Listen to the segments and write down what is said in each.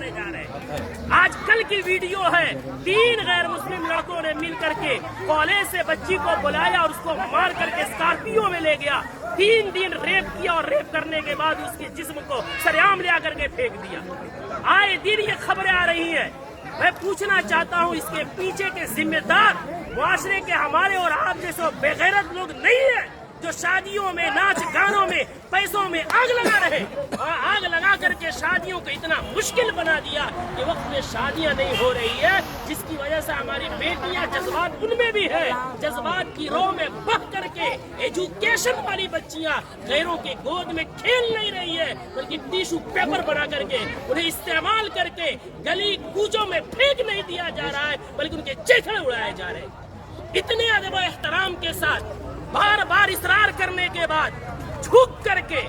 मारे जा रहे हैं। आज कल की वीडियो है, 3 गैर मुस्लिम लड़कों ने मिल करके कॉलेज से बच्ची को बुलाया और उसको मार करके स्कॉर्पियो में ले गया। 3 दिन रेप किया और रेप करने के बाद उसके जिस्म को सरेआम ले आकर के फेंक दिया। आए दिन ये खबरें आ रही हैं। मैं पूछना चाहता हूँ, इसके पीछे के जिम्मेदार मुआशरे के हमारे और आप जैसे बेगैरत लोग नहीं है जो शादियों में, नाच गानों में, पैसों में आग लगा रहे और आग लगा करके शादियों को इतना मुश्किल बना दिया कि वक्त में शादियां नहीं हो रही है, जिसकी वजह से हमारी बेटियां, जज्बात उनमें भी है, जज्बात की रो में बह करके एजुकेशन वाली बच्चियां गैरों के गोद में खेल नहीं रही है, बल्कि टिश्यू पेपर बना करके उन्हें इस्तेमाल करके गली कूचों में फेंक नहीं दिया जा रहा है, बल्कि उनके चेहरे उड़ाए जा रहे हैं। इतने अदब एहतराम के साथ बार बार इसरार करने के बाद झुक करके,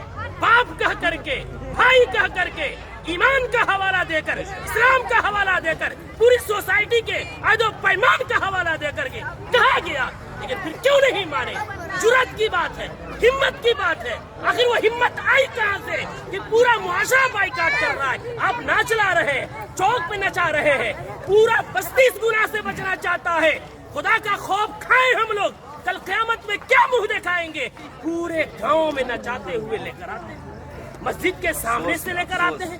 बाप कह करके, भाई कह करके, ईमान का हवाला देकर, इस्लाम का हवाला देकर, पूरी सोसाइटी के आदो पैमान का हवाला देकर के कहा गया, लेकिन फिर क्यों नहीं माने? जुर्रत की बात है, हिम्मत की बात है। आखिर वो हिम्मत आई कहां से कि पूरा मुआशरा बाइकाट कर रहा है? आप ना चला रहे हैं, चौक पे नचा रहे हैं, पूरा बस्ती इस गुनाह से बचना चाहता है। खुदा का खौफ खाए हम लोग, कल क़यामत में क्या मुंह दिखाएंगे? पूरे गांव में नचाते हुए लेकर आते हैं, मस्जिद के सामने से लेकर आते हैं,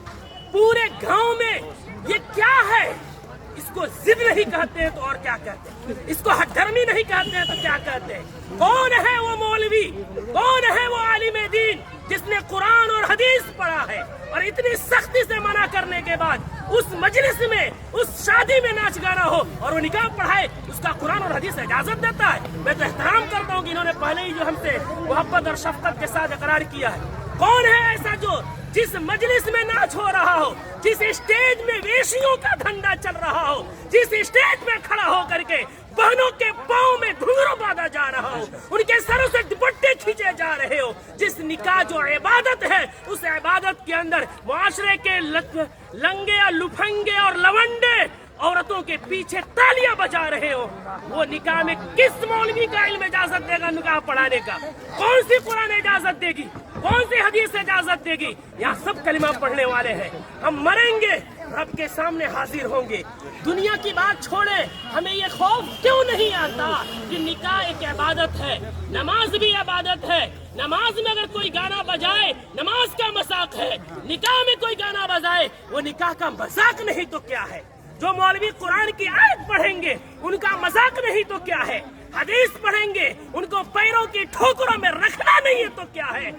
पूरे गांव में। ये क्या है? इसको जिद नहीं कहते हैं तो और क्या कहते हैं? इसको हठधर्मी नहीं कहते हैं तो क्या कहते हैं? कौन है वो मौलवी, कौन है वो आलिम दीन जिसने कुरान और हदीस पढ़ा है और इतनी सख्ती से मना करने के बाद उस मजलिस में, उस शादी में नाच गाना हो और वो निकाह पढ़ाए, उसका कुरान और हदीस इजाजत देता है? मैं तो एहतराम करता हूँ कि इन्होंने पहले ही जो हमसे मोहब्बत और शफकत के साथ इकरार किया है। कौन है ऐसा जो जिस मजलिस में नाच हो रहा हो, जिस स्टेज में वेशियों का धंधा चल रहा हो, जिस स्टेज में खड़ा हो करके बहनों के पाँव में घुंघरू बांधा जा रहा हो, उनके सरों से दुपट्टे खींचे जा रहे हो, जिस निकाह जो इबादत है उस इबादत के अंदर मुआशरे के लंगे और लुफंगे और लवंडे औरतों के पीछे तालियां बजा रहे हो, वो निकाह में किस मौलवी का इल्म इजाजत देगा निकाह पढ़ाने का? कौन सी कुरान इजाजत देगी? कौन सी हदीस इजाजत देगी? यहाँ सब कलिमा पढ़ने वाले हैं। हम मरेंगे, रब के सामने हाजिर होंगे। दुनिया की बात छोड़े, हमें ये खौफ क्यों नहीं आता कि निकाह एक इबादत है, नमाज भी इबादत है। नमाज में अगर कोई गाना बजाए, नमाज का मजाक है। निकाह में कोई गाना बजाए, वो निकाह का मजाक नहीं तो क्या है? जो मौलवी कुरान की आयत पढ़ेंगे उनका मजाक नहीं तो क्या है? हदीस पढ़ेंगे, उनको पैरों की ठोकरों में रखना नहीं है तो क्या है?